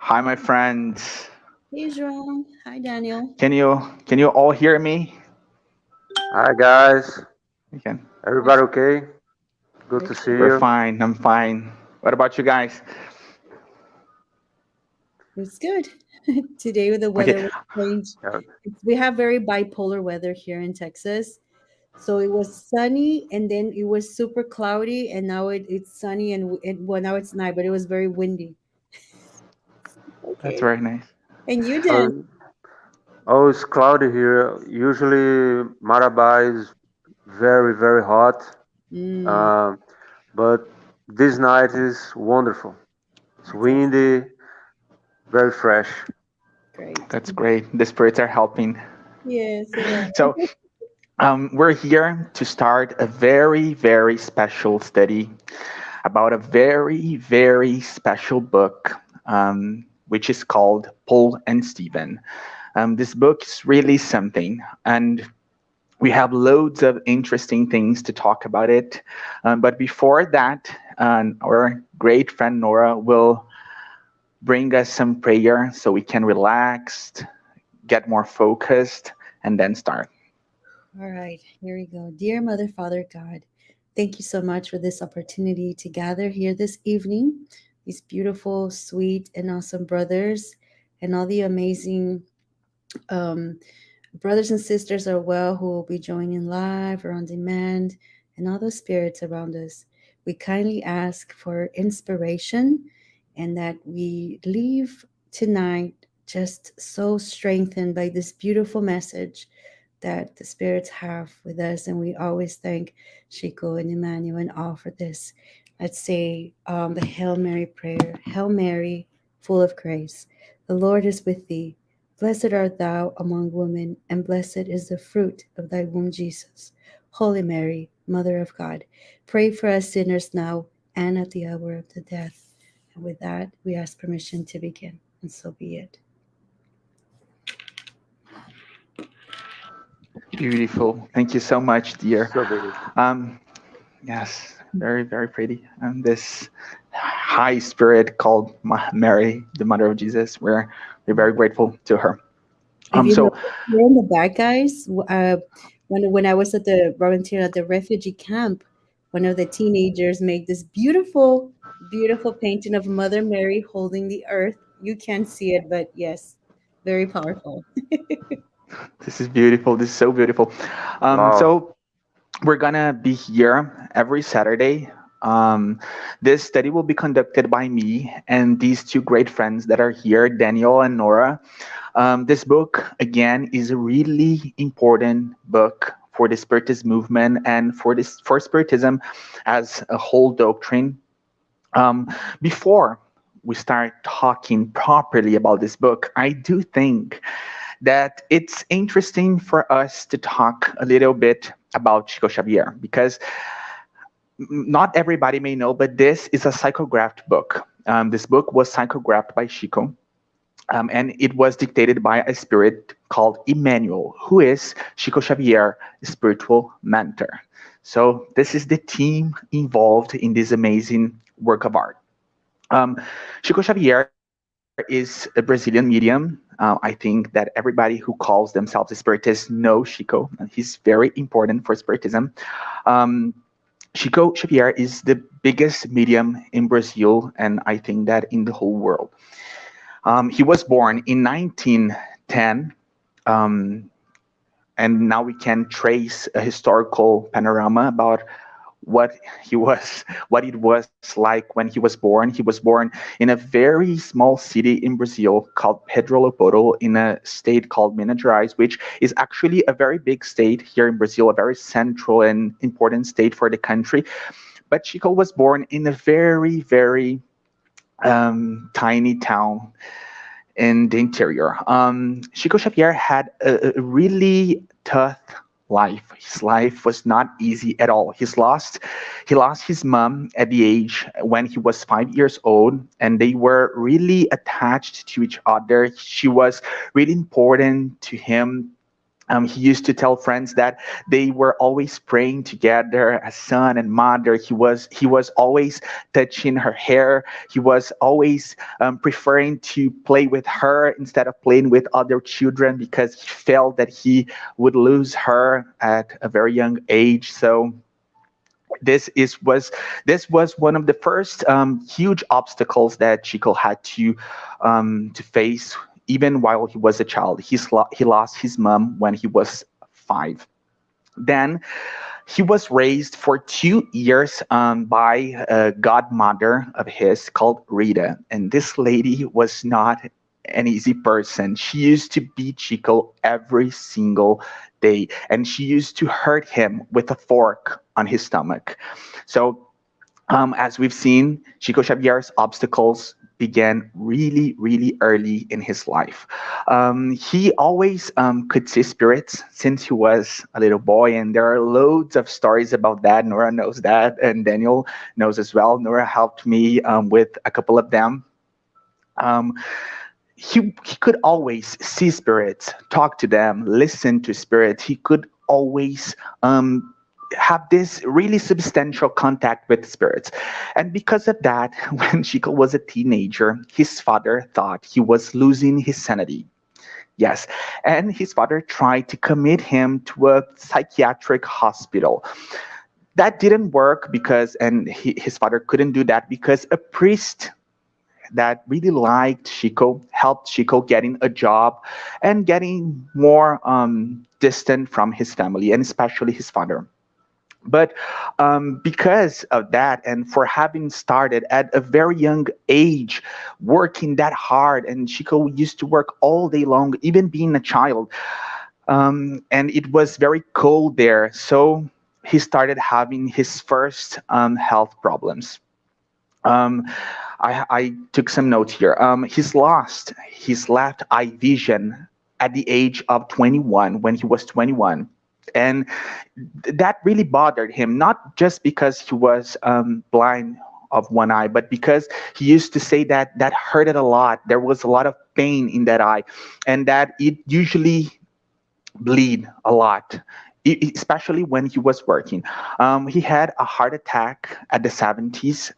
Hi, my friends. Hey, Joao. Hi, Daniel. Can you all hear me? Hi guys, You can. everybody okay? Good to see Okay, We're you. fine. I'm fine. What about you guys? it's good. Today, the Okay. weather was strange. Yeah, We have very bipolar weather here in Texas. So it was sunny, and then it was super cloudy, and now it's sunny, well, now it's night, but it was very windy. That's Okay. very nice. And you, Dan? oh, oh, it's cloudy here. Usually Marabá is very hot, Mm, um, but this night is wonderful. It's that's windy, very fresh. great. That's great. The spirits are helping. Yes, they are. So, we're here to start a very special study about a very special book, which is called Paul and Stephen. This book is really something, and we have loads of interesting things to talk about it. But before that, our great friend Norah will bring us some prayer so we can relax, get more focused, and then start. All right, here we go. Dear Mother, Father, God, thank you so much for this opportunity to gather here this evening. These beautiful, sweet, and awesome brothers, and all the amazing um, brothers and sisters are well who will be joining live or on demand, and all those spirits around us. We kindly ask for inspiration and that we leave tonight just so strengthened by this beautiful message that the spirits have with us. And we always thank Chico and Emmanuel and all for this. Let's say the Hail Mary prayer. Hail Mary, full of grace, the Lord is with thee. Blessed art thou among women, and blessed is the fruit of thy womb, Jesus. Holy Mary, Mother of God, pray for us sinners now and at the hour of the death. And with that, we ask permission to begin, and so be it. Beautiful. Thank you so much, dear. So beautiful. Um, yes, very pretty. This high spirit called Mary, the Mother of Jesus. We're very grateful to her. If you know, So we're in the back, guys. When I was at the volunteer at the refugee camp, one of the teenagers made this beautiful painting of Mother Mary holding the earth. You can't see it, but yes, very powerful. this is beautiful. This is so beautiful. Wow. So we're gonna be here every Saturday. Um, this study will be conducted by me and these two great friends that are here, Daniel and Norah. This book, again, is a really important book for the Spiritist movement and for Spiritism as a whole doctrine. Before we start talking properly about this book, I do think that it's interesting for us to talk a little bit about Chico Xavier because not everybody may know, but this is a psychographed book. This book was psychographed by Chico, and it was dictated by a spirit called Emmanuel, who is Chico Xavier, spiritual mentor. So this is the team involved in this amazing work of art. Um, Chico Xavier is a Brazilian medium. I think that everybody who calls themselves a spiritist knows Chico. He's very important for Spiritism. Um, Chico Xavier is the biggest medium in Brazil, and I think that in the whole world. He was born in 1910, um, and now we can trace a historical panorama about what he was, what it was like when he was born. He was born in a very small city in Brazil called Pedro in a state called Minas Gerais, which is actually a very big state here in Brazil, a very central and important state for the country. But Chico was born in a very tiny town in the interior. Chico Xavier had a really tough life. His life was not easy at all. He lost his mom at the age when he was 5 years old, and they were really attached to each other. She was really important to him. He used to tell friends that they were always praying together as son and mother. He was always touching her hair. He was always preferring to play with her instead of playing with other children because he felt that he would lose her at a very young age. So this is was this was one of the first huge obstacles that Chico had to face even while he was a child. He lost his mom when he was 5. Then he was raised for 2 years by a godmother of his called Rita. And this lady was not an easy person. She used to beat Chico every single day, and she used to hurt him with a fork on his stomach. So as we've seen, Chico Xavier's obstacles began really, really early in his life. He always could see spirits since he was a little boy, and there are loads of stories about that. Norah knows that, and Daniel knows as well. Norah helped me with a couple of them. Um, he could always see spirits, talk to them, listen to spirits. He could always have this really substantial contact with spirits. And because of that, when Chico was a teenager, his father thought he was losing his sanity. Yes, and his father tried to commit him to a psychiatric hospital. That didn't work his father couldn't do that because a priest that really liked Chico helped Chico getting a job and getting more distant from his family and especially his father. But because of that, and for having started at a very young age, working that hard, and Chico used to work all day long, even being a child, and it was very cold there. So he started having his first health problems. Um, I took some notes here. He's lost his left eye vision at the age of 21 when he was 21. And that really bothered him, not just because he was blind of one eye, but because he used to say that that hurted a lot. There was a lot of pain in that eye, and that it usually bleed a lot, especially when he was working. He had a heart attack at the 70s,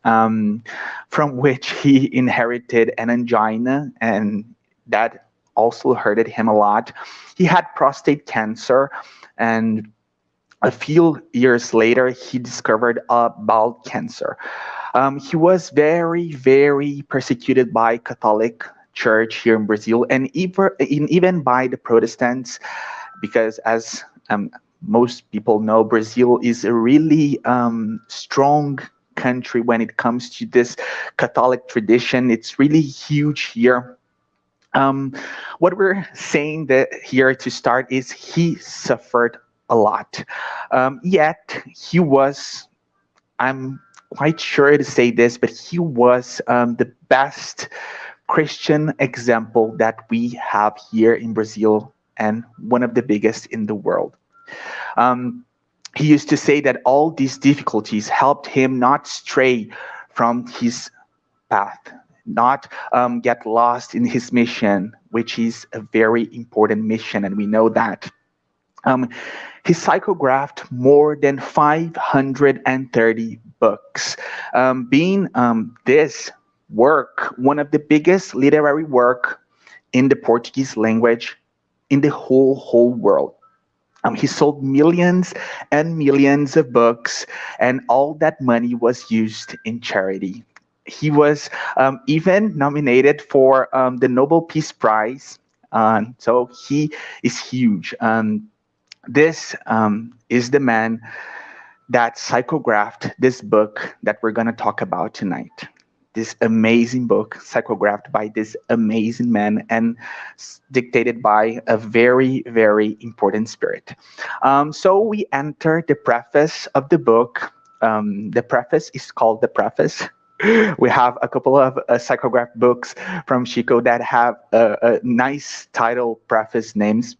from which he inherited an angina, and that also hurted him a lot. He had prostate cancer, and a few years later, he discovered bowel cancer. He was very, very persecuted by Catholic Church here in Brazil, and even by the Protestants, because as most people know, Brazil is a really strong country when it comes to this Catholic tradition. It's really huge here. Um, what we're saying that here to start is he suffered a lot. Yet he was, I'm quite sure to say this, but he was the best Christian example that we have here in Brazil and one of the biggest in the world. Um, he used to say that all these difficulties helped him not stray from his path, not get lost in his mission, which is a very important mission, and we know that. Um, he psychographed more than 530 books, being this work one of the biggest literary work in the Portuguese language in the whole world. He sold millions and millions of books, and all that money was used in charity. He was even nominated for the Nobel Peace Prize. So he is huge. This is the man that psychographed this book that we're going to talk about tonight. This amazing book, psychographed by this amazing man and dictated by a very, very important spirit. So we enter the preface of the book. The preface is called the preface. We have a couple of psychograph books from Chico that have a nice title preface names.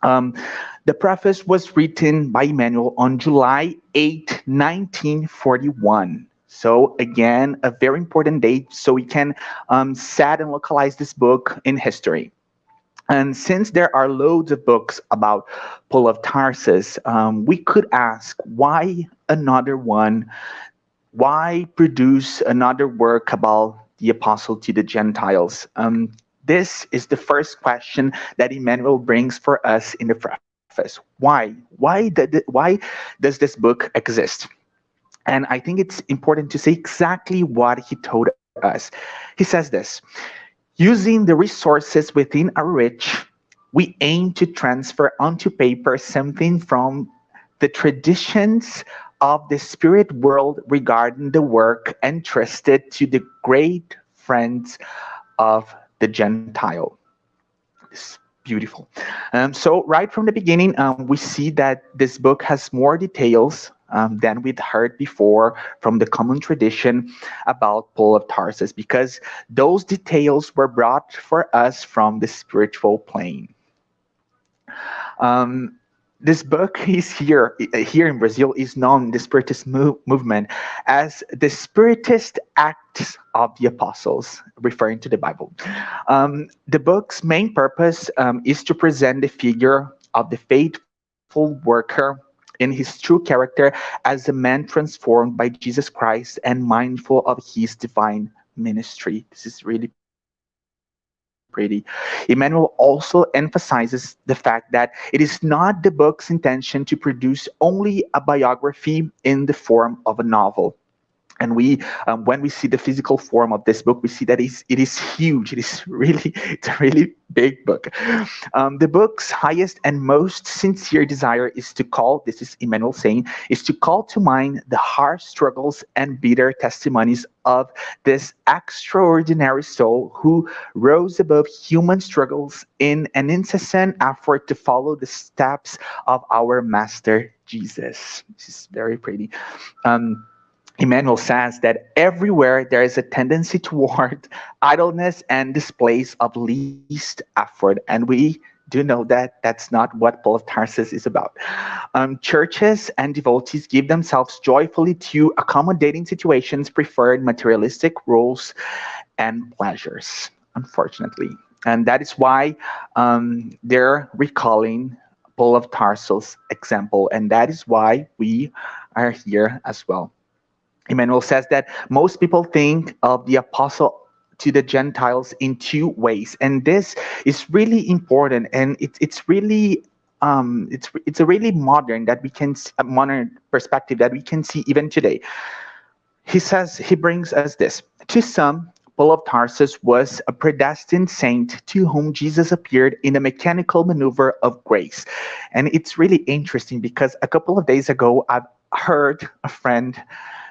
Um, the preface was written by Emmanuel on July 8, 1941. So again, a very important date so we can set and localize this book in history. And since there are loads of books about Paul of Tarsus, we could ask why another one? Why produce another work about the apostle to the Gentiles? This is the first question that Emmanuel brings for us in the preface. Why? Why does this book exist? And I think it's important to say exactly what he told us. He says this: using the resources within our reach, we aim to transfer onto paper something from the traditions of the spirit world regarding the work entrusted to the great friends of the Gentile. It's beautiful. So right from the beginning, we see that this book has more details than we'd heard before from the common tradition about Paul of Tarsus, because those details were brought for us from the spiritual plane. Um, this book is here in Brazil is known in the Spiritist movement as the Spiritist Acts of the Apostles, referring to the Bible. The book's main purpose is to present the figure of the faithful worker in his true character as a man transformed by Jesus Christ and mindful of his divine ministry. This is really pretty. Emmanuel also emphasizes the fact that it is not the book's intention to produce only a biography in the form of a novel. And when we see the physical form of this book, we see that it is huge. It is really it's a really big book. The book's highest and most sincere desire is to call, this is Emmanuel saying, is to call to mind the harsh struggles and bitter testimonies of this extraordinary soul who rose above human struggles in an incessant effort to follow the steps of our master Jesus. This is very pretty. Um, Emmanuel says that everywhere there is a tendency toward idleness and displays of least effort. And we do know that that's not what Paul of Tarsus is about. Churches and devotees give themselves joyfully to accommodating situations, preferred materialistic rules and pleasures, unfortunately. And that is why they're recalling Paul of Tarsus' example. And that is why we are here as well. Emmanuel says that most people think of the apostle to the Gentiles in two ways, and this is really important, and it's really it's a really modern that we can a modern perspective that we can see even today. He brings us this: to some, Paul of Tarsus was a predestined saint to whom Jesus appeared in a mechanical maneuver of grace. And it's really interesting because a couple of days ago I've heard a friend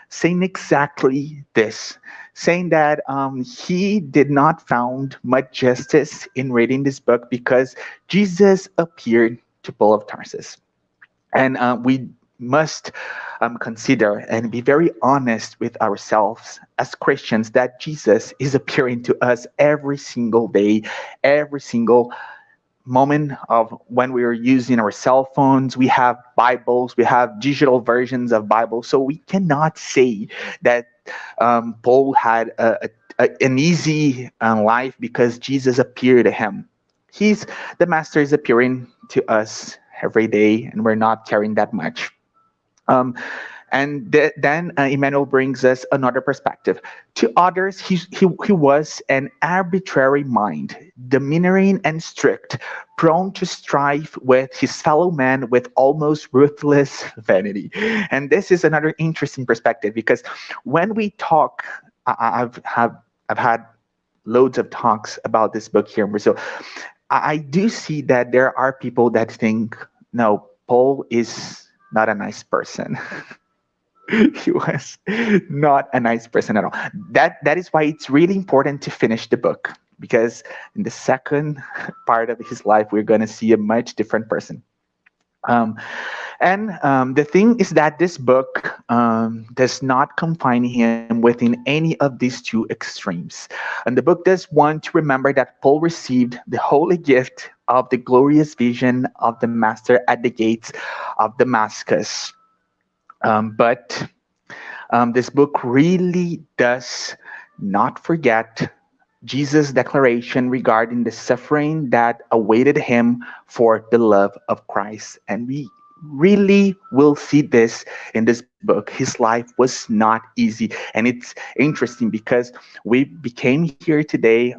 saying exactly this, saying that he did not found much justice in reading this book because Jesus appeared to Paul of Tarsus. And we must consider and be very honest with ourselves as Christians that Jesus is appearing to us every single day, every single moment of when we are using our cell phones. We have Bibles, we have digital versions of Bibles, so we cannot say that Paul had an easy life because Jesus appeared to him. He's the master is appearing to us every day, and we're not caring that much. Um, and then Emmanuel brings us another perspective. To others, he was an arbitrary mind, domineering and strict, prone to strife with his fellow man with almost ruthless vanity. And this is another interesting perspective because when we talk, I've had loads of talks about this book here in Brazil. I do see that there are people that think, no, Paul is not a nice person. He was not a nice person at all. That is why it's really important to finish the book, because in the second part of his life we're going to see a much different person. Um, and the thing is that this book does not confine him within any of these two extremes. And the book does want to remember that Paul received the holy gift of the glorious vision of the Master at the gates of Damascus. But this book really does not forget Jesus' declaration regarding the suffering that awaited him for the love of Christ. And we really will see this in this book. His life was not easy. And it's interesting because we became here today.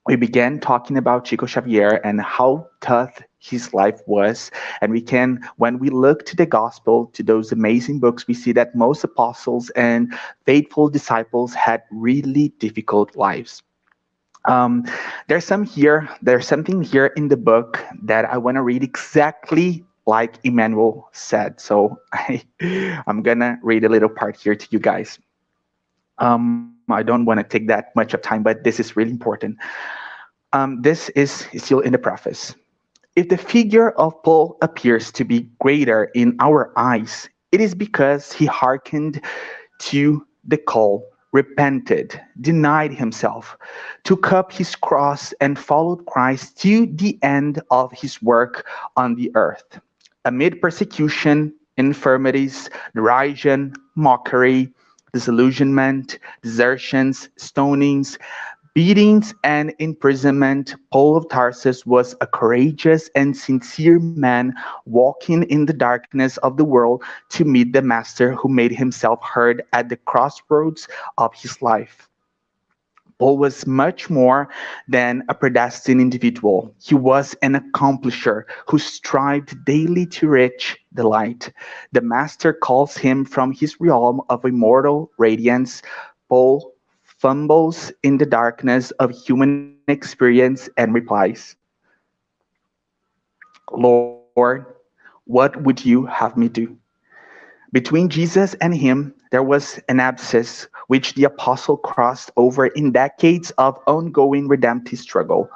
We began talking about Chico Xavier and how tough his life was. And we can, when we look to the gospel, to those amazing books, we see that most apostles and faithful disciples had really difficult lives. Um, there's something here in the book that I want to read exactly like Emmanuel said. So I'm gonna read a little part here to you guys. I don't want to take that much of time, but this is really important. This is still in the preface. If the figure of Paul appears to be greater in our eyes, it is because he hearkened to the call, repented, denied himself, took up his cross, and followed Christ to the end of his work on the earth. Amid persecution, infirmities, derision, mockery, disillusionment, desertions, stonings, beatings, and imprisonment, Paul of Tarsus was a courageous and sincere man walking in the darkness of the world to meet the Master who made himself heard at the crossroads of his life. Paul was much more than a predestined individual. He was an accomplisher who strived daily to reach the light. The Master calls him from his realm of immortal radiance. Paul fumbles in the darkness of human experience and replies, Lord, what would you have me do? Between Jesus and him, there was an abscess which the apostle crossed over in decades of ongoing redemptive struggle.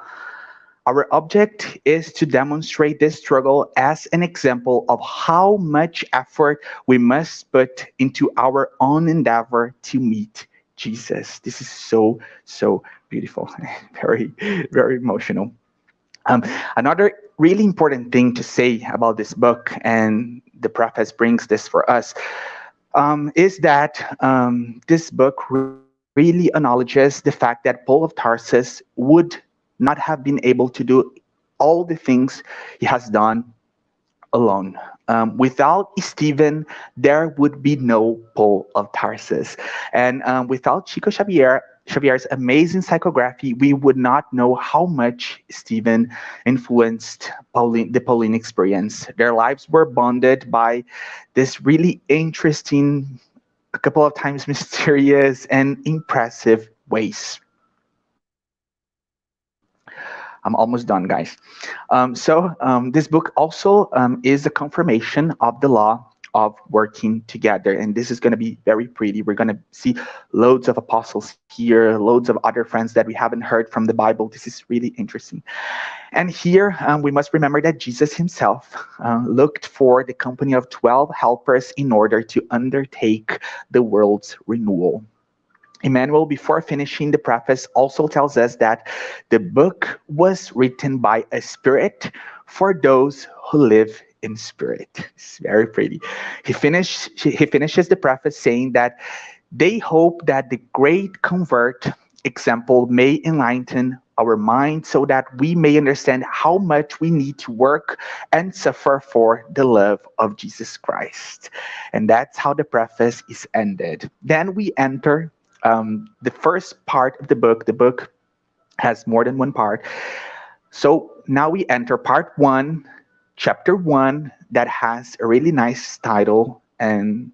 Our object is to demonstrate this struggle as an example of how much effort we must put into our own endeavor to meet Jesus. This is so, so beautiful, very, very emotional. Um, Another really important thing to say about this book, and the preface brings this for us, is that this book really acknowledges the fact that Paul of Tarsus would not have been able to do all the things he has done alone. Without Stephen, there would be no Paul of Tarsus. And without Chico Xavier's amazing psychography, we would not know how much Stephen influenced the Pauline experience. Their lives were bonded by this really interesting, a couple of times mysterious and impressive ways. I'm almost done, guys. This book also is a confirmation of the law of working together. And this is going to be very pretty. We're going to see loads of apostles here, loads of other friends that we haven't heard from the Bible. This is really interesting. And here we must remember that Jesus himself looked for the company of 12 helpers in order to undertake the world's renewal. Emmanuel, before finishing the preface, also tells us that the book was written by a spirit for those who live in spirit. It's very pretty. He finishes the preface saying that they hope that the great convert example may enlighten our minds so that we may understand how much we need to work and suffer for the love of Jesus Christ. And that's how the preface is ended. Then we enter the first part of the book. The book has more than one part. So now we enter part one, chapter one, that has a really nice title, and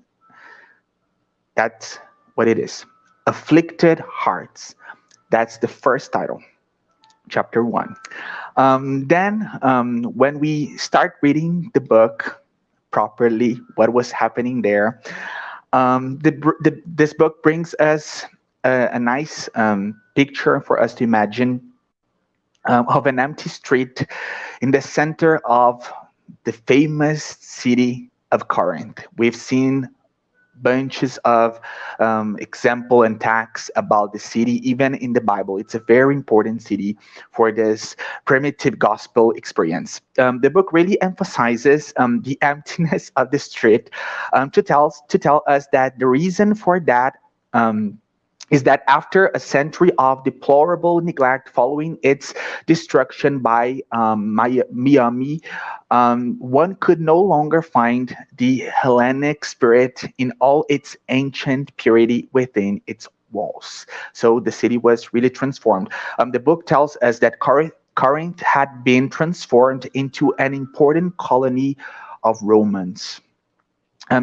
that's what it is: Afflicted Hearts. That's the first title, chapter one. Then, when we start reading the book properly, what was happening there, this book brings us a nice picture for us to imagine of an empty street in the center of the famous city of Corinth. We've seen bunches of example and texts about the city, even in the Bible. It's a very important city for this primitive gospel experience. The book really emphasizes the emptiness of the street to tell us that the reason for that. Um, is that after a century of deplorable neglect following its destruction by Miami, one could no longer find the Hellenic spirit in all its ancient purity within its walls. So the city was really transformed. The book tells us that Corinth had been transformed into an important colony of Romans.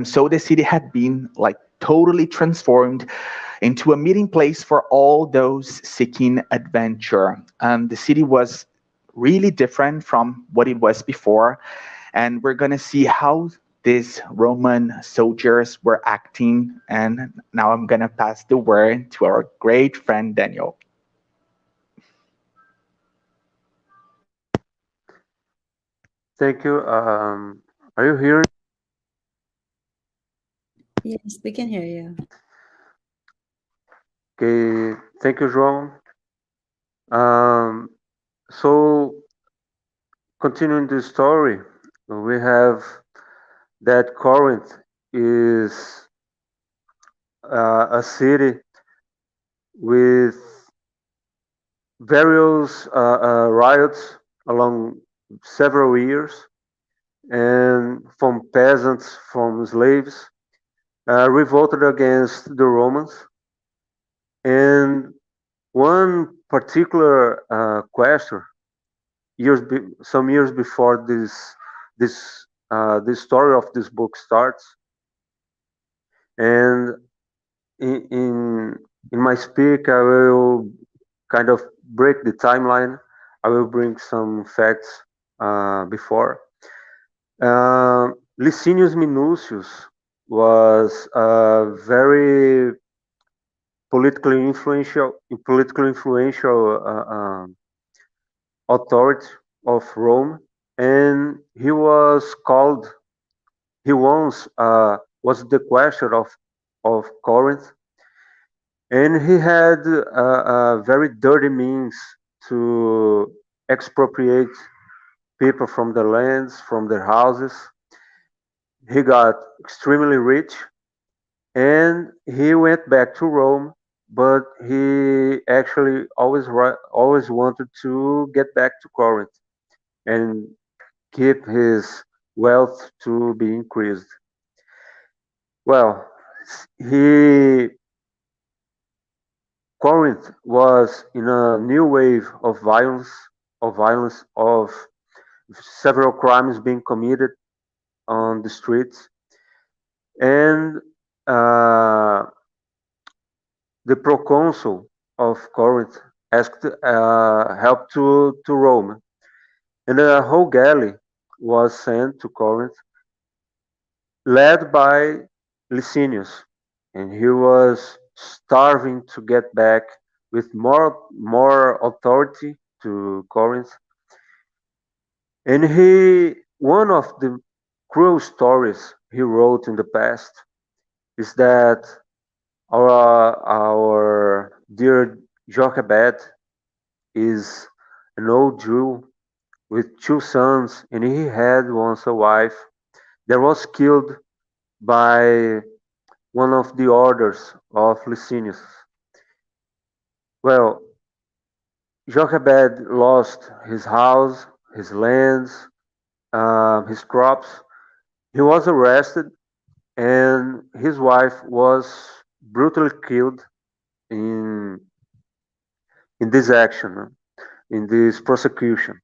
So the city had been like totally transformed into a meeting place for all those seeking adventure. The city was really different from what it was before, and we're gonna see how these Roman soldiers were acting. And now I'm gonna pass the word to our great friend Daniel. Thank you. Are you hearing? Yes, we can hear you. Okay. Thank you, João. Um, so continuing the story, we have that Corinth is a city with various riots along several years, and from peasants, from slaves, revolted against the Romans. And one particular question, some years before this story of this book starts, and in in, in my speak, I will kind of break the timeline. I will bring some facts before. Licinius Minucius was a very politically influential authority of Rome, and he was called. He once was the question of Corinth, and he had a very dirty means to expropriate people from their lands, from their houses. He got extremely rich, and he went back to Rome, but he actually always wanted to get back to Corinth and keep his wealth to be increased. Well, he Corinth was in a new wave of several crimes being committed on the streets, and uh, the proconsul of Corinth asked help to Rome, and a whole galley was sent to Corinth, led by Licinius, and he was starving to get back with more authority to Corinth. And one of the cruel stories he wrote in the past is that our dear Jochebed is an old Jew with two sons, and he had once a wife that was killed by one of the orders of Licinius. Well, Jochebed lost his house, his lands, his crops. He was arrested, and his wife was brutally killed in in this action, in this prosecution.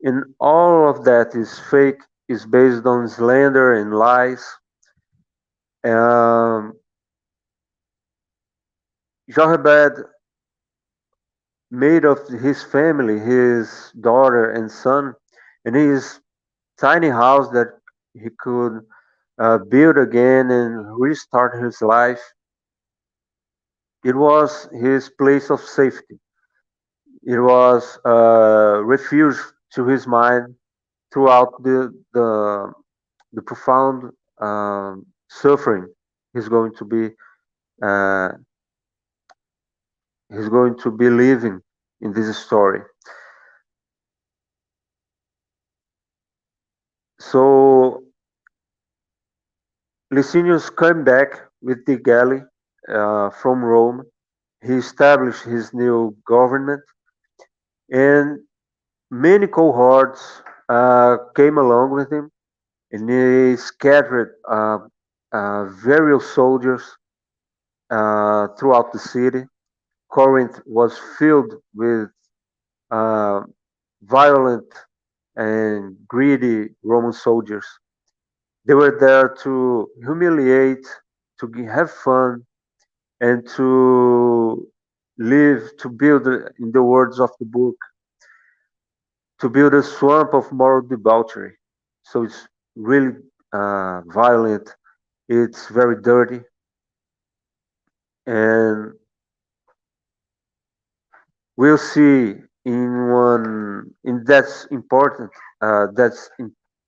And all of that is fake, is based on slander and lies. Um, Jochebed made of his family, his daughter and son, and his tiny house that he could build again and restart his life. It was his place of safety. It was a refuge to his mind throughout the profound suffering he's going to be uh, he's going to be living in this story. So Licinius came back with the galley from Rome, he established his new government, and many cohorts came along with him, and he scattered various soldiers throughout the city. Corinth was filled with uh, violent and greedy Roman soldiers. They were there to humiliate, to have fun, and to live, to build, in the words of the book, to build a swamp of moral debauchery. So it's really violent, it's very dirty, and we'll see in one, in that's important, that's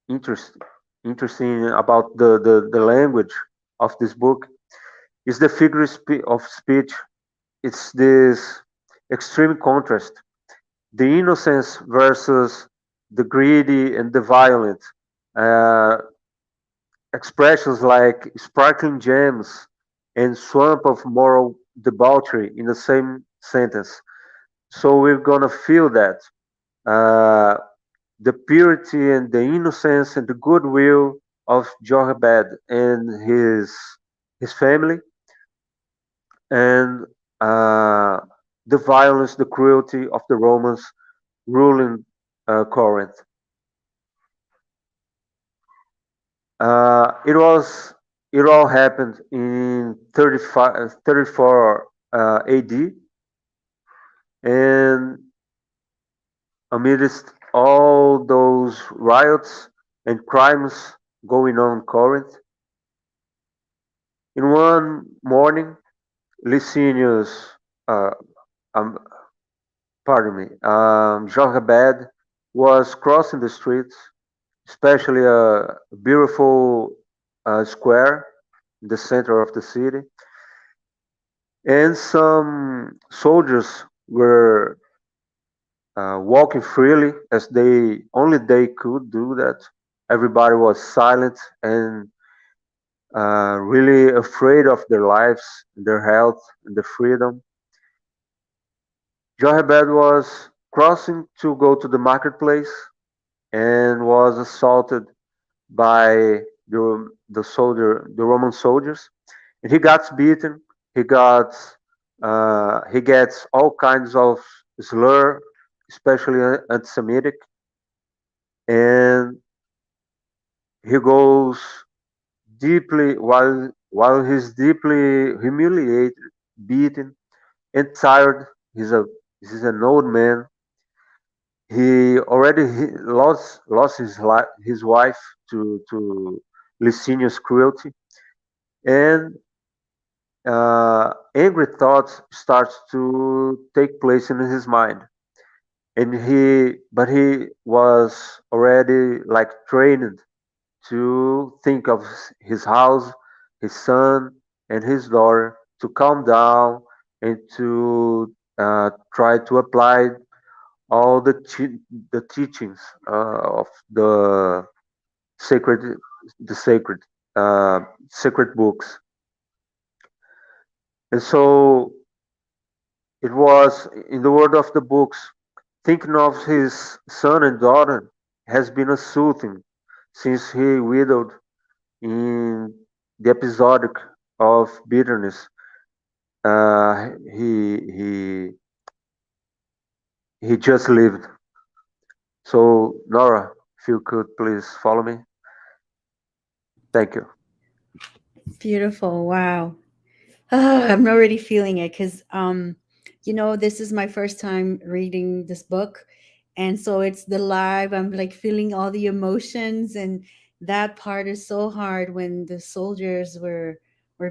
interesting, interesting about the language of this book is the figure of speech. It's this extreme contrast, the innocence versus the greedy and the violent. Uh, Expressions like sparkling gems and swamp of moral debauchery in the same sentence. So we're gonna feel that uh, the purity and the innocence and the goodwill of Jochebed and his family, and uh, the violence, the cruelty of the Romans ruling Corinth. It was it all happened in 34 AD, and amidst all those riots and crimes going on in Corinth, in one morning, Licinius, uh, um, pardon me, Jochebed was crossing the streets, especially a beautiful square in the center of the city, and some soldiers were walking freely as they could do that. Everybody was silent and really afraid of their lives, their health, and their freedom. Jochebed was crossing to go to the marketplace and was assaulted by the Roman soldiers, and he got beaten. He got he gets all kinds of slur, especially anti-Semitic, and he goes deeply while he's deeply humiliated, beaten, and tired. He's an old man. He lost his wife to Licinius' cruelty, and angry thoughts starts to take place in his mind. And he was already like trained to think of his house, his son, and his daughter, to calm down and to try to apply all the teachings of sacred the sacred uh, sacred books. And so it was in the word of the books, thinking of his son and daughter has been a soothing since he widowed in the episodic of bitterness. He just lived. So Nora, if you could please follow me, thank you. Beautiful. Wow. Ah, I'm already feeling it because, this is my first time reading this book. And so it's the live. I'm like feeling all the emotions. And that part is so hard when the soldiers were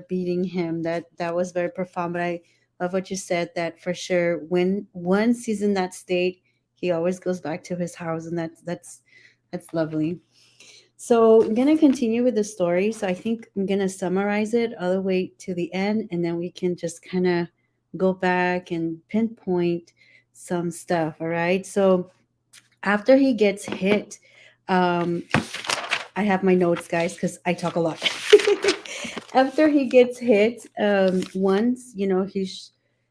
beating him. That was very profound. But I love what you said that for sure when once he's in that state, he always goes back to his house. And that's lovely. So I'm gonna continue with the story. So I think I'm gonna summarize it all the way to the end, and then we can just kind of go back and pinpoint some stuff. All right. So after he gets hit, um, I have my notes, guys, because I talk a lot. After he gets hit, once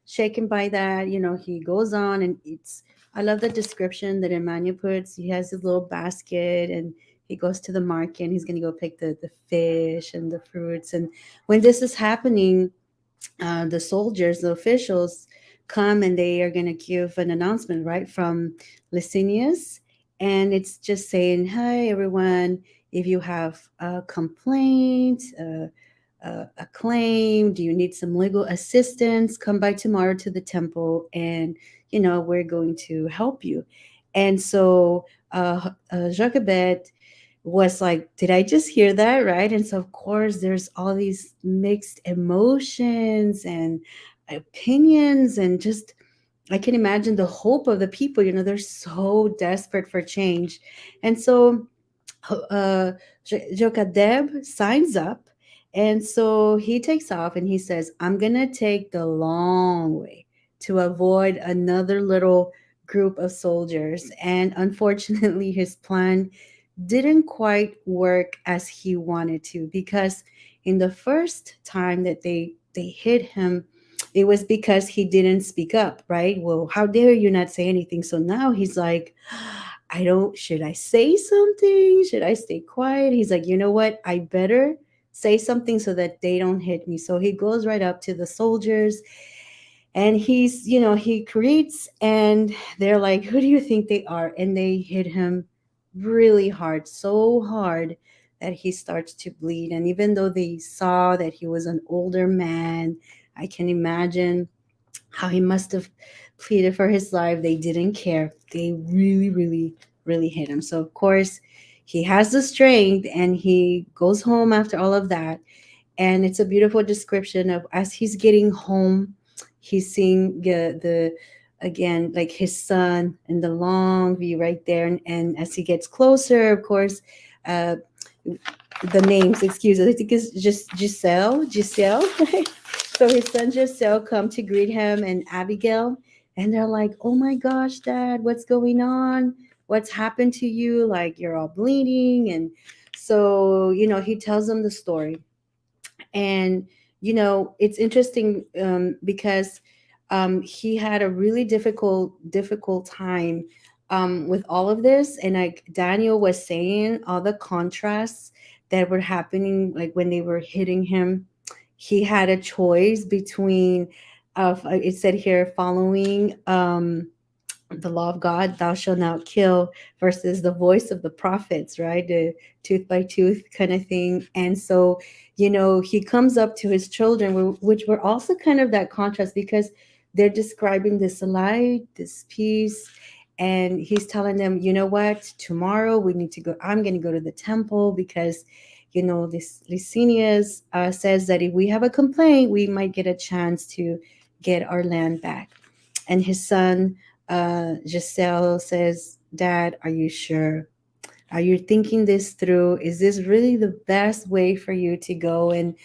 shaken by that, he goes on and eats. I love the description that Emmanuel puts. He has his little basket and he goes to the market and he's going to go pick the fish and the fruits. And when this is happening, the soldiers, the officials, come and they are going to give an announcement, right, from Licinius. And it's just saying, "Hi, everyone. If you have a complaint, a claim, do you need some legal assistance? Come by tomorrow to the temple, and we're going to help you." And so Jochebed was like, did I just hear that? Right. And so, of course, there's all these mixed emotions and opinions, and just, I can imagine the hope of the people. They're so desperate for change. And so, Jokadeb signs up. And so he takes off and he says, I'm going to take the long way to avoid another little group of soldiers. And unfortunately, his plan didn't quite work as he wanted to, because in the first time that they hit him, it was because he didn't speak up, right? Well, how dare you not say anything? So now he's like, I don't, should I say something? Should I stay quiet? He's like, you know what? I better say something so that they don't hit me. So he goes right up to the soldiers and he creates, and they're like, who do you think they are? And they hit him really hard, so hard that he starts to bleed. And even though they saw that he was an older man, I can imagine how he must have pleaded for his life. They didn't care. They really, really, really hit him. So of course he has the strength and he goes home after all of that. And it's a beautiful description of, as he's getting home, he's seeing the again, like his son and the long view right there. And as he gets closer, of course, uh the names, excuse us, I think it's just Giselle, right? So his son Giselle come to greet him, and Abigail, and they're like, oh my gosh, Dad, what's going on? What's happened to you? Like, you're all bleeding. And so he tells them the story. And it's interesting, because he had a really difficult time with all of this. And like Daniel was saying, all the contrasts that were happening, like when they were hitting him, he had a choice between, it said here, following the law of God, thou shalt not kill, versus the voice of the prophets, right? The tooth by tooth kind of thing. And so, he comes up to his children, which were also kind of that contrast, because they're describing this light, this peace. And he's telling them, you know what, tomorrow we need to go. I'm going to go to the temple because, this Licinius says that if we have a complaint, we might get a chance to get our land back. And his son, Giselle, says, Dad, are you sure? Are you thinking this through? Is this really the best way for you to go? And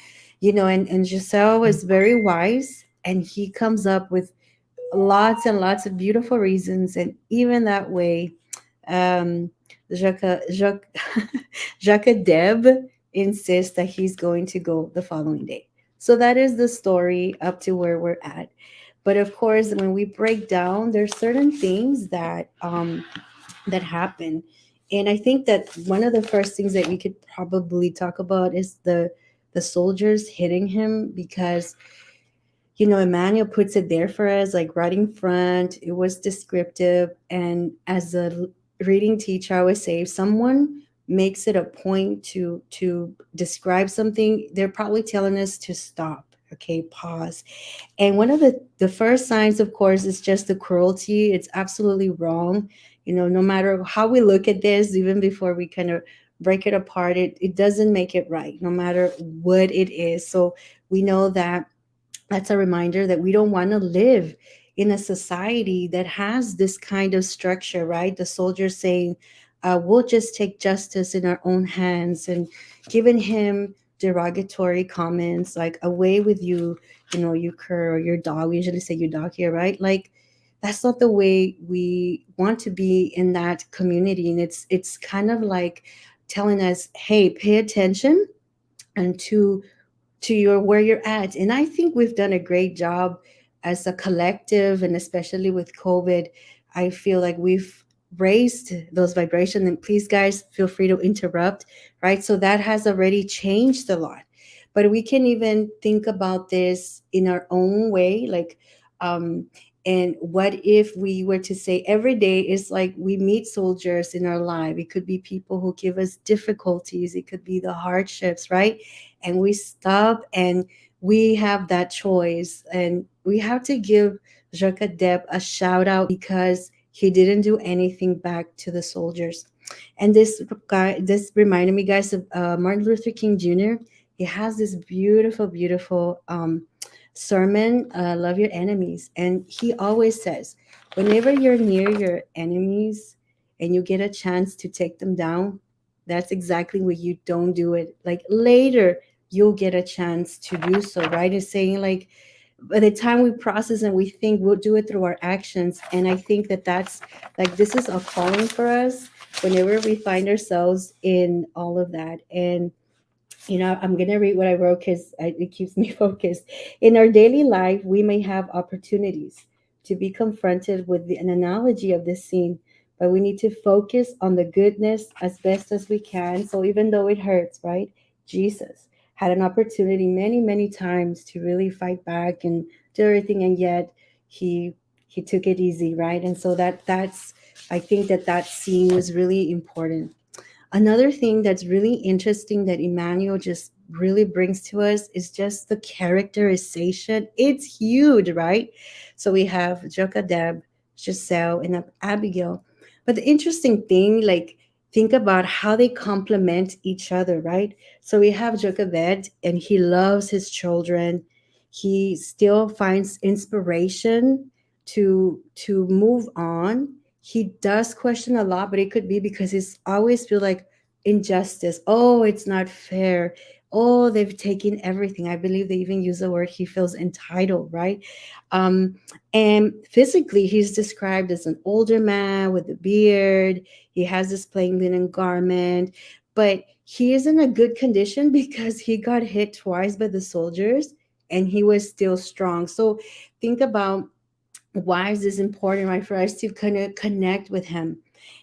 Giselle is very wise, and he comes up with lots and lots of beautiful reasons. And even that way, um, Jacques, Jacques Deb insists that he's going to go the following day. So that is the story up to where we're at. But of course, when we break down, there's certain things that happen. And I think that one of the first things that we could probably talk about is the soldiers hitting him, because Emmanuel puts it there for us, like right in front. It was descriptive. And as a reading teacher, I always say, if someone makes it a point to describe something, they're probably telling us to stop. Okay, pause. And one of the first signs, of course, is just the cruelty. It's absolutely wrong. No matter how we look at this, even before we kind of break it apart, it doesn't make it right, no matter what it is. So we know that that's a reminder that we don't want to live in a society that has this kind of structure, right? The soldiers saying, we'll just take justice in our own hands, and giving him derogatory comments like, away with you, you cur, or your dog. We usually say your dog here, right? Like, that's not the way we want to be in that community. And it's kind of like telling us, hey, pay attention and to your where you're at. And I think we've done a great job as a collective, and especially with COVID, I feel like we've raised those vibrations. And please, guys, feel free to interrupt, right? So that has already changed a lot. But we can even think about this in our own way, like, um, and what if we were to say every day is like we meet soldiers in our life? It could be people who give us difficulties, it could be the hardships, right? And we stop and we have that choice. And we have to give Jacques Depp a shout out because he didn't do anything back to the soldiers. And this guy, this reminded me, guys, of Martin Luther King Jr. He has this beautiful, beautiful sermon, Love Your Enemies. And he always says, whenever you're near your enemies and you get a chance to take them down, that's exactly what you don't do it. Like later, you'll get a chance to do so, right? It's saying like, by the time we process and we think, we'll do it through our actions. And I think that that's like, this is a calling for us whenever we find ourselves in all of that. And I'm going to read what I wrote because it keeps me focused. In our daily life, we may have opportunities to be confronted with an analogy of this scene, but we need to focus on the goodness as best as we can. So even though it hurts, right? Jesus had an opportunity many, many times to really fight back and do everything, and yet he he took it easy, right? And so that's I think that that scene was really important. Another thing that's really interesting that Emmanuel just really brings to us is just the characterization. It's huge, right? So we have Jokadeb, Giselle, and Abigail. But the interesting thing, like, think about how they complement each other, right? So we have Jokabed, and he loves his children. He still finds inspiration to move on. He does question a lot, but it could be because he's always feel like injustice. Oh, it's not fair. Oh, they've taken everything. I believe they even use the word he feels entitled, right? Um, and physically, he's described as an older man with a beard. He has this plain linen garment, but he is in a good condition because he got hit twice by the soldiers and he was still strong. So think about why is this important, right, for us to kind of connect with him,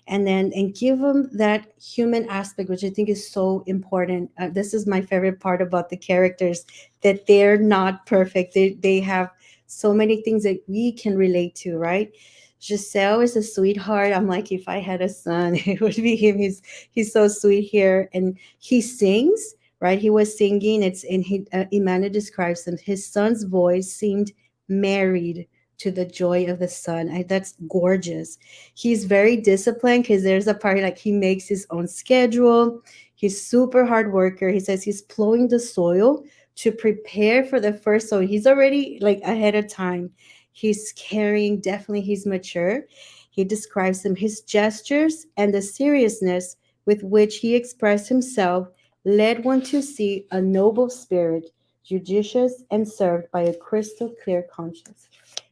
and then and give him that human aspect, which I think is so important. This is my favorite part about the characters, that they're not perfect. They have so many things that we can relate to, right? Giselle is a sweetheart. I'm like, if I had a son, it would be him. He's so sweet here, and he sings, right? He was singing. It's in he Imana describes him. His son's voice seemed married to the joy of the sun. That's gorgeous. He's very disciplined because there's a part like he makes his own schedule. He's super hard worker. He says he's plowing the soil to prepare for the first sow. He's already like ahead of time. He's carrying, definitely he's mature. He describes him, his gestures and the seriousness with which he expressed himself led one to see a noble spirit, judicious and served by a crystal clear conscience.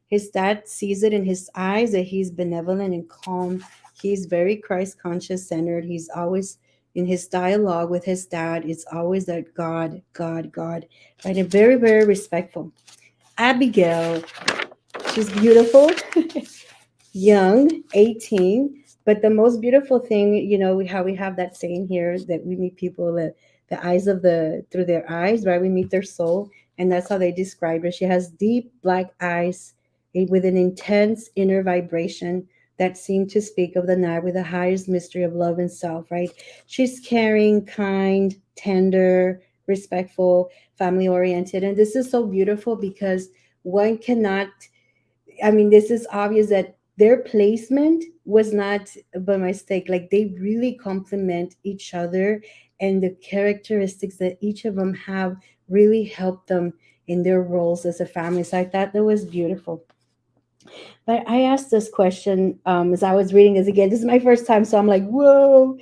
His dad sees it in his eyes that he's benevolent and calm. He's very Christ conscious centered. He's always in his dialogue with his dad, it's always that God, God, God, right? And very, very respectful. Abigail, she's beautiful, young, 18. But the most beautiful thing, how we have that saying here that we meet people that the eyes of the through their eyes, right? We meet their soul, and that's how they describe her. She has deep black eyes with an intense inner vibration that seem to speak of the night with the highest mystery of love and self, right? She's caring, kind, tender, respectful, family oriented. And this is so beautiful because one cannot, I mean, this is obvious that their placement was not by mistake. Like they really complement each other, and the characteristics that each of them have really help them in their roles as a family. So I thought that was beautiful. But I asked this question as I was reading this again. This is my first time, so I'm like, whoa.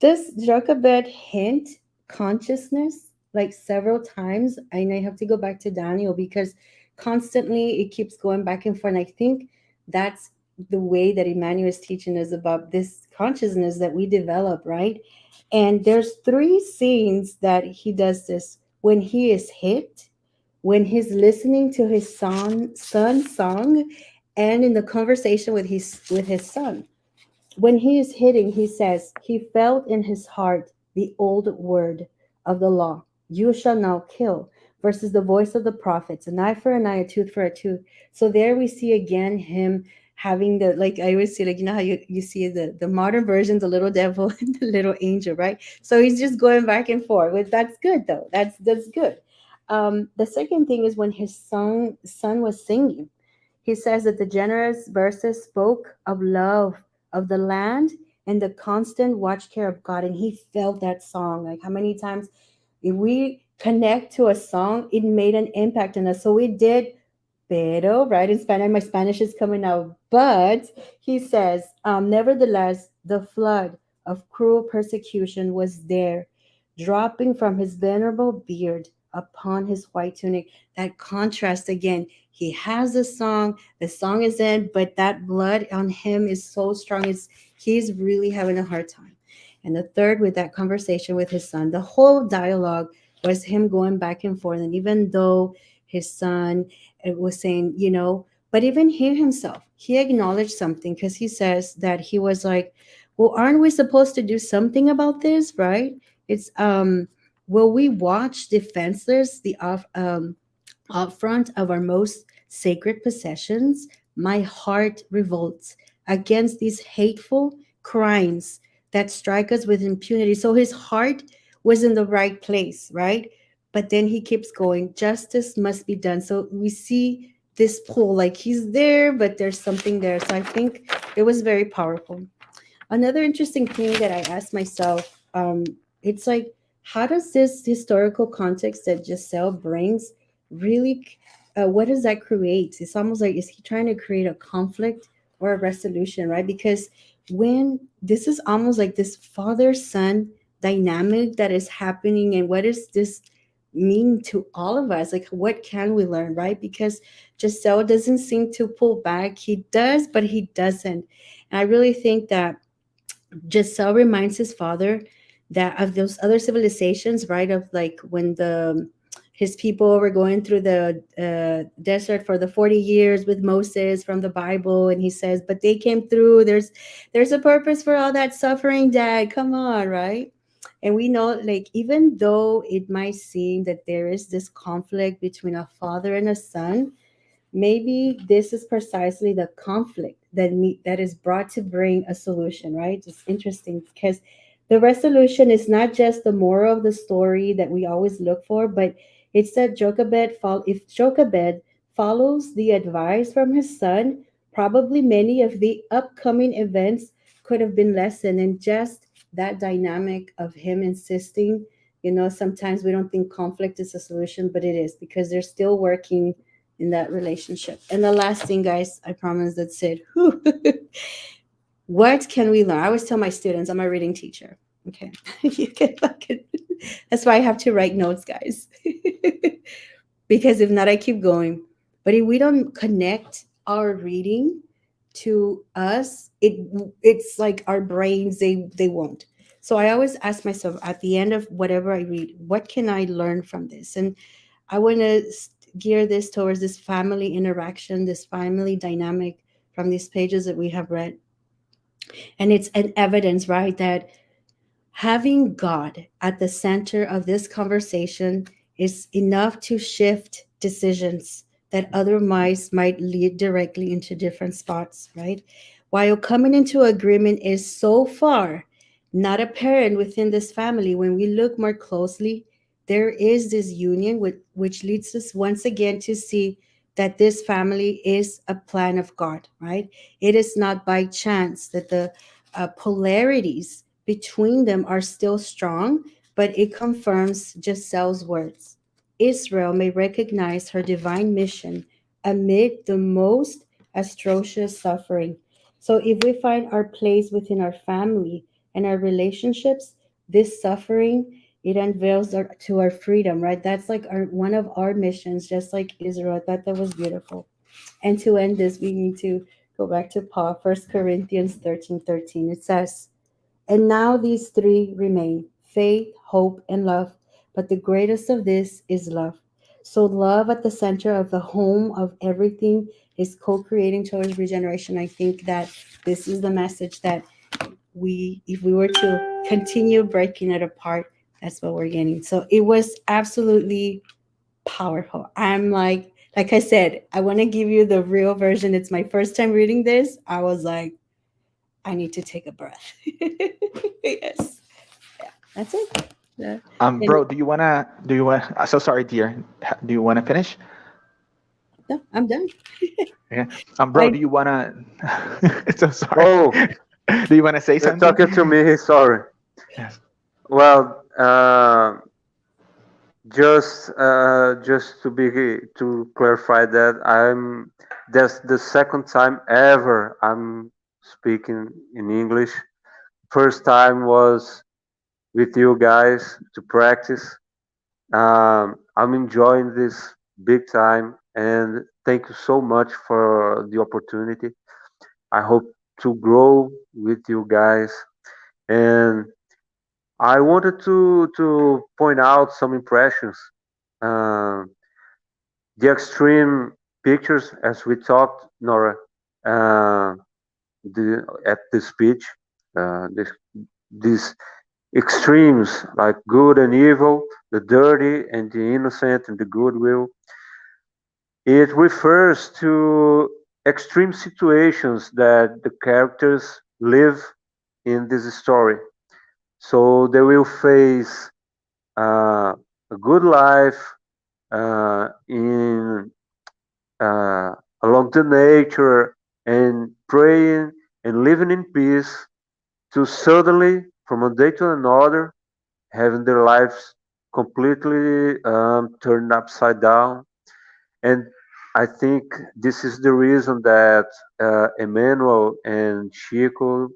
Does Jochebed hint consciousness like several times? And I have to go back to Daniel because constantly it keeps going back and forth. And I think that's the way that Emmanuel is teaching us about this consciousness that we develop, right? And there's three scenes that he does this when he is hit, when he's listening to his son's song and in the conversation with his son. When he is hitting, he says, he felt in his heart the old word of the law, you shall not kill, versus the voice of the prophets, an eye for an eye, a tooth for a tooth. So there we see again him having the, like I always see, like, you know how you see the modern version, the little devil and the little angel, right? So he's just going back and forth. But that's good though. That's good. The second thing is when his son was singing, he says that the generous verses spoke of love of the land and the constant watch care of God. And he felt that song. Like how many times if we connect to a song, it made an impact on us. So we did Pero, right? In Spanish, my Spanish is coming out. But he says, nevertheless, the flood of cruel persecution was there, dropping from his venerable beard upon his white tunic. That contrast again. He has the song is in, but that blood on him is so strong. He's really having a hard time. And the third, with that conversation with his son, the whole dialogue was him going back and forth. And even though his son it was saying, but even he himself, he acknowledged something because he says that he was like, well, aren't we supposed to do something about this, right? It's will we watch defenseless the up front of our most sacred possessions? My heart revolts against these hateful crimes that strike us with impunity. So his heart was in the right place, right? But then he keeps going, justice must be done. So we see this pull, like he's there, but there's something there. So I think it was very powerful. Another interesting thing that I asked myself, it's like, how does this historical context that Giselle brings really, what does that create? It's almost like, is he trying to create a conflict or a resolution, right? Because when this is almost like this father son dynamic that is happening, and what does this mean to all of us? Like, what can we learn, right? Because Giselle doesn't seem to pull back. He does, but he doesn't. And I really think that Giselle reminds his father that of those other civilizations, right? Of like when the his people were going through the desert for the 40 years with Moses from the Bible, and he says, "But they came through. There's a purpose for all that suffering, Dad. Come on, right?" And we know, like, even though it might seem that there is this conflict between a father and a son, maybe this is precisely the conflict that is brought to bring a solution, right? It's interesting because the resolution is not just the moral of the story that we always look for, but it's that if Jochebed follows the advice from his son, probably many of the upcoming events could have been lessened. And just that dynamic of him insisting, sometimes we don't think conflict is a solution, but it is, because they're still working in that relationship. And the last thing, guys, I promise that's it. What can we learn? I always tell my students, I'm a reading teacher. Okay. You can fucking, that's why I have to write notes, guys. Because if not, I keep going. But if we don't connect our reading to us, it's like our brains, they won't. So I always ask myself at the end of whatever I read, what can I learn from this? And I want to gear this towards this family interaction, this family dynamic from these pages that we have read. And it's an evidence, right, that having God at the center of this conversation is enough to shift decisions that otherwise might lead directly into different spots, right? While coming into agreement is so far not apparent within this family, when we look more closely, there is this union which leads us once again to see that this family is a plan of God, right? It is not by chance that the polarities between them are still strong, but it confirms Giselle's words. Israel may recognize her divine mission amid the most atrocious suffering. So, if we find our place within our family and our relationships, this suffering it unveils to our freedom, right? That's like one of our missions, just like Israel. I thought that was beautiful. And to end this, we need to go back to Paul, 1 Corinthians 13:13. It says, and now these three remain: faith, hope, and love. But the greatest of this is love. So love at the center of the home of everything is co-creating towards regeneration. I think that this is the message that we, if we were to continue breaking it apart, that's what we're getting. So it was absolutely powerful. I'm like I said, I want to give you the real version. It's my first time reading this. I was like, I need to take a breath. Yes. Yeah, that's it. Yeah. And Bro, do you want? So sorry, dear. Do you want to finish? no, I'm done. Yeah. Bro, I do you wanna? So sorry. Oh, Do you wanna say you're something? talking to me. Sorry. Yes. Well, just to clarify that that's the second time ever I'm speaking in English. First time was with you guys to practice. I'm enjoying this big time, and thank you so much for the opportunity. I hope to grow with you guys, and I wanted to point out some impressions. Um the extreme pictures, as we talked, Nora, uh, at the speech, these extremes like good and evil, the dirty and the innocent and the goodwill. It refers to extreme situations that the characters live in this story. So they will face a good life in along the nature and praying and living in peace to suddenly, from one day to another, having their lives completely turned upside down. And I think this is the reason that Emmanuel and Chico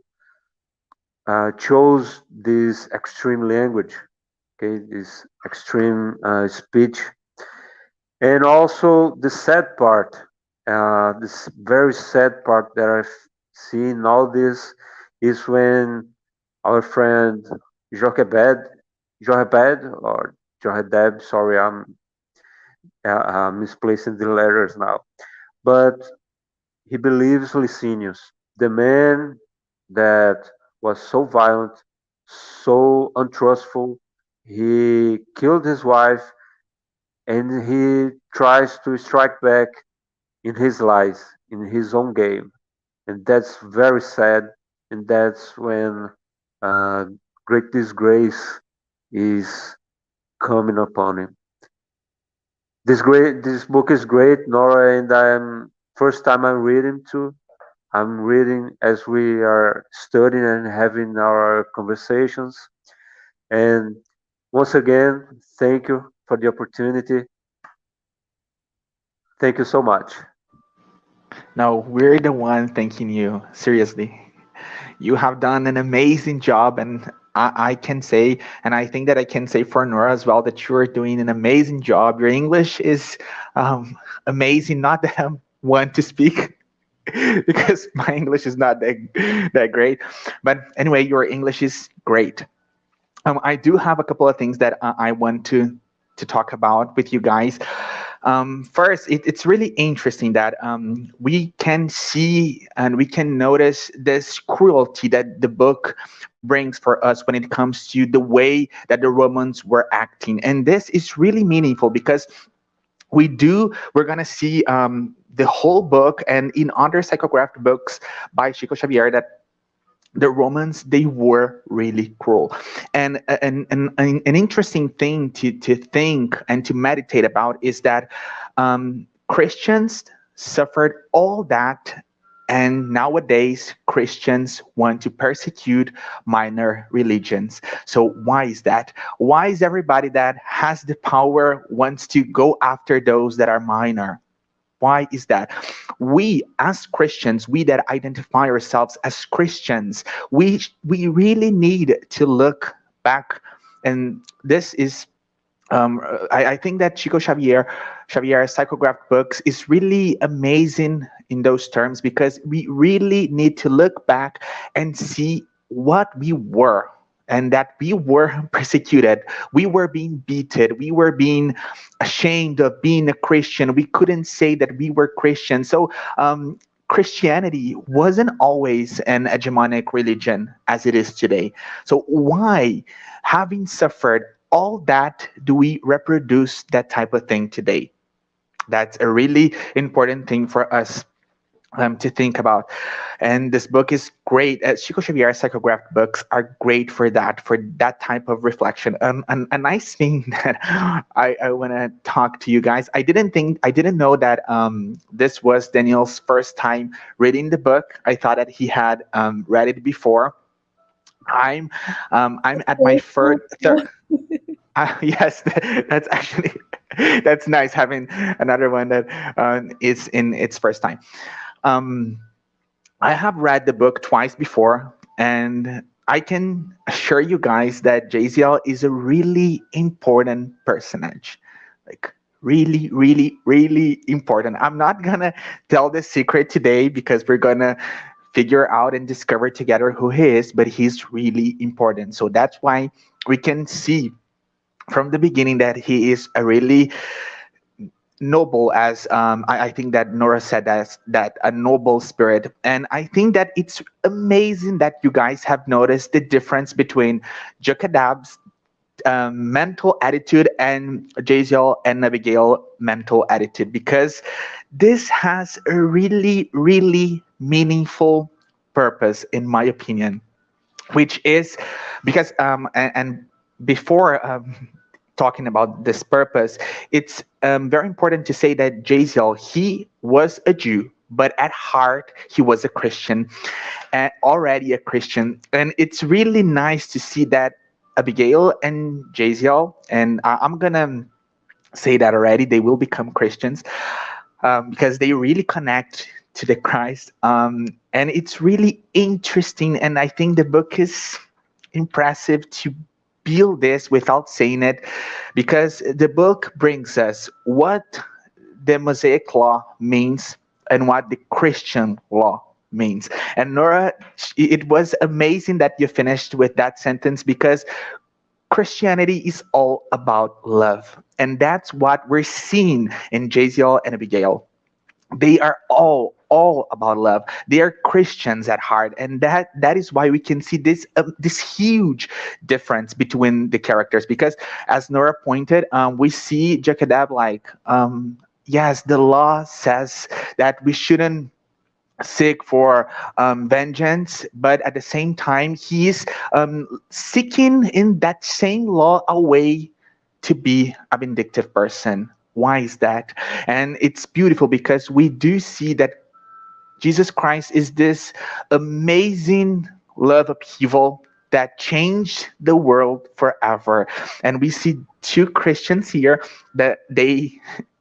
chose this extreme language, okay, this extreme speech. And also the sad part, this very sad part that I've seen all this is when our friend Jochebed, Jochebed or Jochedeb, sorry, I'm misplacing the letters now, but he believes Licinius, the man that was so violent, so untrustful. He killed his wife and he tries to strike back in his lies, in his own game. And that's very sad. And that's when uh, great disgrace is coming upon him. This book is great, Nora, and I'm first time I'm reading too. I'm reading as we are studying and having our conversations. And once again, thank you for the opportunity. Thank you so much. No, we're the one thanking you. Seriously, you have done an amazing job, and I can say, and I think that I can say for Nora as well, that you are doing an amazing job. Your English is amazing. Not that I want to speak because my English is not that great, but anyway, your English is great. I do have a couple of things that I want to talk about with you guys. First, it's really interesting that we can see and we can notice this cruelty that the book brings for us when it comes to the way that the Romans were acting, and this is really meaningful because we're gonna see the whole book and in other psychographed books by Chico Xavier that the Romans they were really cruel, and an interesting thing to think and to meditate about is that Christians suffered all that, and nowadays Christians want to persecute minor religions. So why is that? Why is everybody that has the power wants to go after those that are minor? Why is that? We, as Christians, we that identify ourselves as Christians, we really need to look back, and this is. I think that Xavier's psychograph books is really amazing in those terms because we really need to look back and see what we were and that we were persecuted, we were being beaten, we were being ashamed of being a Christian. We couldn't say that we were Christian. So Christianity wasn't always an hegemonic religion as it is today. So why, having suffered all that, do we reproduce that type of thing today? That's a really important thing for us to think about. And this book is great. Chico Xavier's psychograph books are great for that type of reflection. And a nice thing that I want to talk to you guys. I didn't know that this was Daniel's first time reading the book. I thought that he had read it before. I'm I'm at my Very third. thoughtful. Yes, that's actually that's nice having another one that is in its first time. Um, I have read the book twice before, and I can assure you guys that JZL is a really important personage. Like, really, really, really important. I'm not gonna tell the secret today because we're gonna figure out and discover together who he is, but he's really important. So that's why we can see from the beginning that he is a really noble, as I think that Norah said, that a noble spirit. And I think that it's amazing that you guys have noticed the difference between Jokadab's mental attitude and Jaziel and Abigail mental attitude, because this has a really, really meaningful purpose, in my opinion, which is because and before talking about this purpose, it's very important to say that Jaziel, he was a Jew, but at heart he was a Christian, and already a Christian. And it's really nice to see that Abigail and Jaziel, and I'm gonna say that already, they will become Christians, because they really connect to the Christ. And it's really interesting. And I think the book is impressive to build this without saying it, because the book brings us what the Mosaic law means and what the Christian law means. And Nora, it was amazing that you finished with that sentence, because Christianity is all about love. And that's what we're seeing in Jaziel and Abigail. They are all about love. They are Christians at heart, and that is why we can see this huge difference between the characters. Because as Nora pointed, we see Jekadab like, yes, the law says that we shouldn't seek for vengeance, but at the same time, he's seeking in that same law a way to be a vindictive person. Why is that? And it's beautiful because we do see that Jesus Christ is this amazing love upheaval that changed the world forever. And we see two Christians here that they,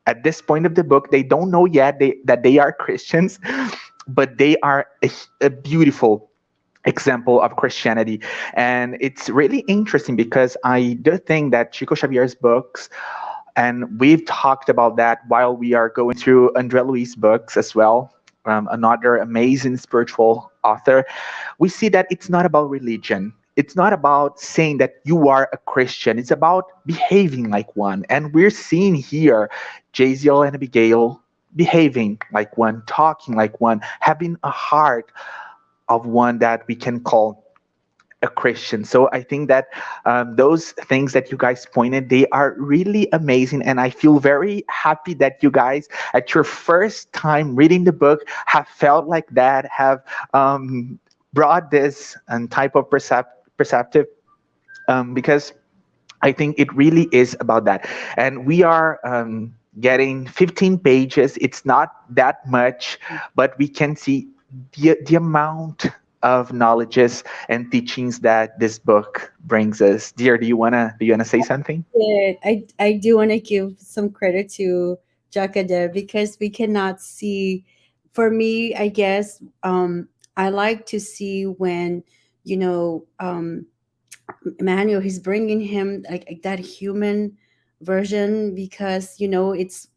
at this point of the book, they don't know yet that they are Christians, but they are a beautiful example of Christianity. And it's really interesting because I do think that Chico Xavier's books, and we've talked about that while we are going through Andre Luis books as well, another amazing spiritual author. We see that it's not about religion. It's not about saying that you are a Christian. It's about behaving like one. And we're seeing here Jaziel and Abigail behaving like one, talking like one, having a heart of one that we can call a Christian. So I think that those things that you guys pointed, they are really amazing, and I feel very happy that you guys, at your first time reading the book, have felt like that, have brought this type of perceptive, because I think it really is about that. And we are getting 15 pages. It's not that much, but we can see the amount of knowledges and teachings that this book brings us. Dear, do you wanna say something? I do want to give some credit to Jakadeb because we cannot see. For me, I guess I like to see when you know Emmanuel, he's bringing him like that human version, because it's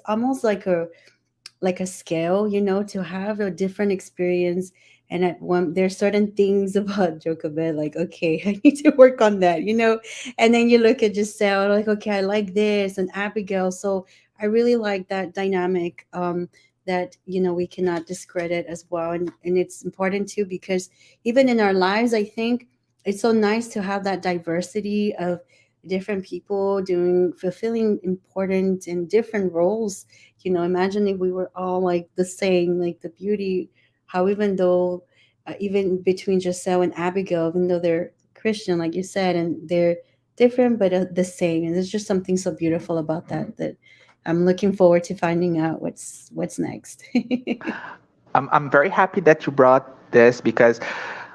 almost like a scale, to have a different experience And at one, there's certain things about Jochebed, like, okay, I need to work on that, you know. And then you look at Giselle, like, okay, I like this, and Abigail. So I really like that dynamic. That, you know, we cannot discredit as well, and it's important too, because even in our lives, I think it's so nice to have that diversity of different people doing fulfilling important and different roles. You know, imagine if we were all like the same, like the beauty, how even though even between Giselle and Abigail, even though they're Christian, like you said, and they're different but the same, and there's just something so beautiful about that, that I'm looking forward to finding out what's next. I'm very happy that you brought this because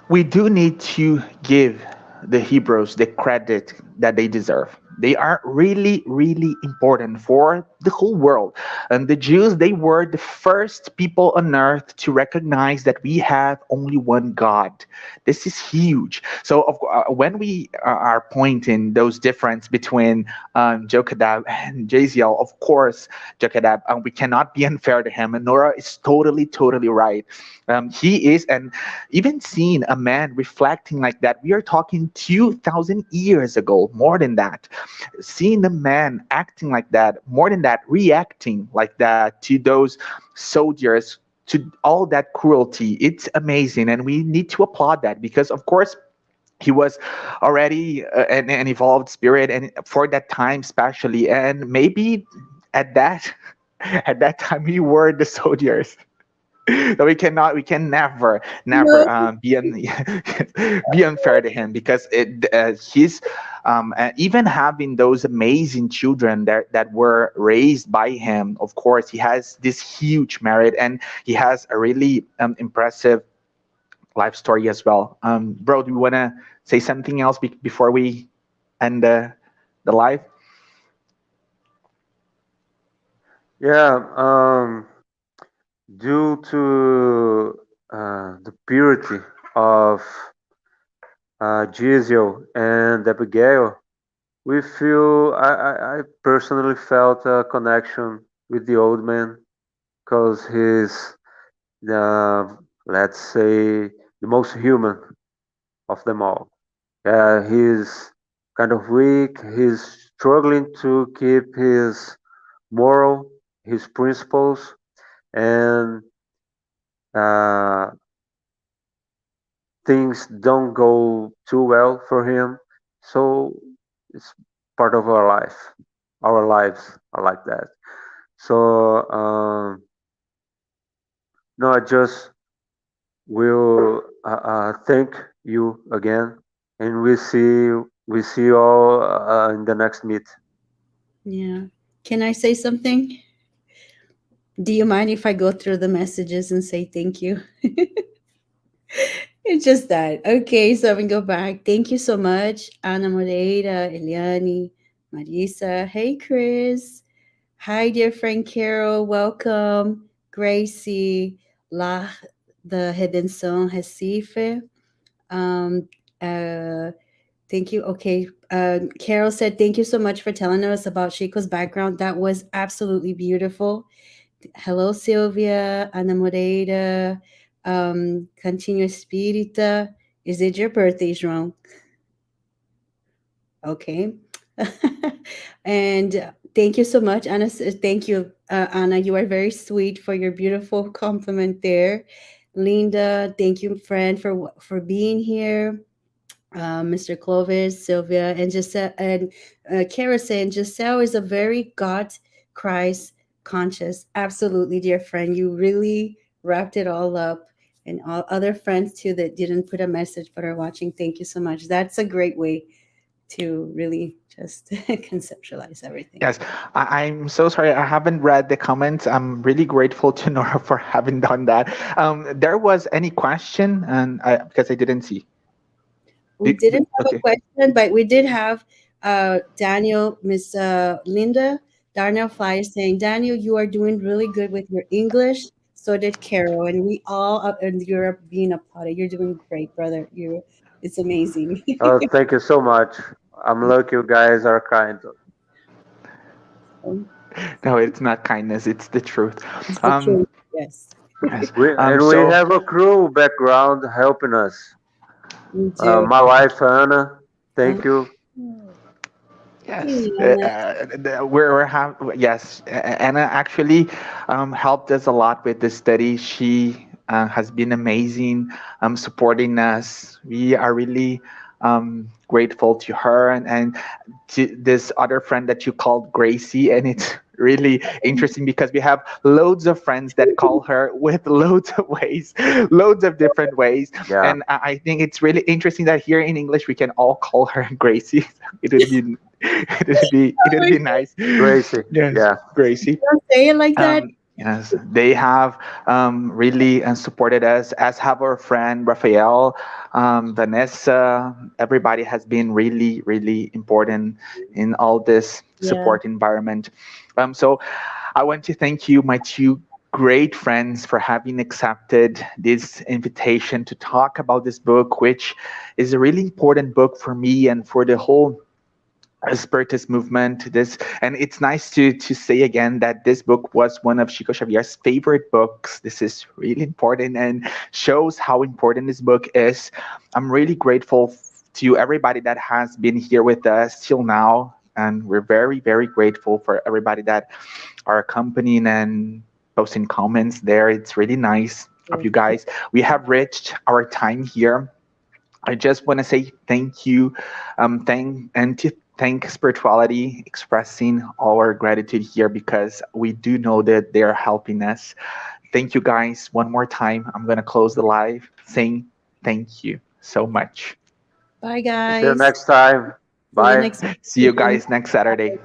we do need to give the Hebrews the credit that they deserve. They are really, really important for the whole world. And the Jews, they were the first people on earth to recognize that we have only one God. This is huge. So, when we are pointing those difference between Jochebed and Jaziel, of course, Jochebed, we cannot be unfair to him. And Norah is totally, totally right. He is, and even seeing a man reflecting like that, we are talking 2,000 years ago, more than that. Seeing a man acting like that, more than that, reacting like that to those soldiers, to all that cruelty, it's amazing. And we need to applaud that because, of course, he was already an evolved spirit, and for that time, especially, and maybe at that. At that time, we were the soldiers. So we can never No. be unfair to him because he's even having those amazing children that were raised by him. Of course, he has this huge merit, and he has a really impressive life story as well. Bro, do you want to say something else before we end the live? Yeah, due to the purity of Giesel and Abigail, we feel, I personally felt a connection with the old man because he's, let's say, the most human of them all. He's kind of weak, he's struggling to keep his moral, his principles, and uh, things don't go too well for him. So it's part of our life. Our lives are like that. So no, I just will thank you again, and we see you all in the next meet. Yeah. Can I say something? Do you mind if I go through the messages and say thank you? It's just that. Okay, so we go back. Thank you so much, Ana Moreira, Eliani, Marisa. Hey, Chris. Hi, dear friend Carol. Welcome. Gracie, La, the Redenção Recife. Um, uh, thank you. Okay. Carol said, thank you so much for telling us about Chico's background. That was absolutely beautiful. Hello, Sylvia, Ana Moreira, Cantinho Espírita. Is it your birthday, João? Okay. And thank you so much, Anna. Thank you, Anna. You are very sweet for your beautiful compliment there. Linda, thank you, friend, for being here. Mr. Clovis, Sylvia, and Giselle, and Kara saying Giselle is a very God Christ conscious. Absolutely, dear friend. You really wrapped it all up. And all other friends too that didn't put a message but are watching, thank you so much. That's a great way to really just conceptualize everything. Yes, I'm so sorry. I haven't read the comments. I'm really grateful to Nora for having done that. There was any question, and because I didn't see. We didn't have a Okay. question, but we did have Daniel, Miss Linda, Darnell Fly saying, Daniel, you are doing really good with your English. So did Carol, and we all up in Europe being applauded. You're doing great, brother. It's amazing. Thank you so much. I'm lucky you guys are kind. Um, No, it's not kindness. It's the truth. it's the Um, truth. Yes. Yes. We So have a crew background helping us. We do. My wife Anna, Um, thank you. yes, hey, Anna. yes. Anna actually helped us a lot with the study. She has been amazing, supporting us. We are really grateful to her and to this other friend that you called Gracie. And it's really interesting because we have loads of friends that call her with loads of ways, loads of different ways. Yeah, And I think it's really interesting that here in English we can all call her Gracie. It would be Oh it would my be God, nice. Gracie. Yes, Yeah, Gracie. don't say it like that. Yes, they have really supported us, as have our friend Rafael, Vanessa. Everybody has been really, really important in all this Yeah, support environment. So I want to thank you, my two great friends, for having accepted this invitation to talk about this book, which is a really important book for me and for the whole spiritist movement. This, and it's nice to say again that this book was one of Chico Xavier's favorite books. This is really important and shows how important this book is. I'm really grateful to everybody that has been here with us till now, and we're very, very grateful for everybody that are accompanying and posting comments there. It's really nice of yeah. you guys. We have reached our time here. I just want to say thank you, to thank spirituality, expressing our gratitude here because we do know that they are helping us. Thank you guys one more time. I'm gonna close the live saying thank you so much. Bye, until guys. next time. See you Bye. next See you week. guys next Saturday.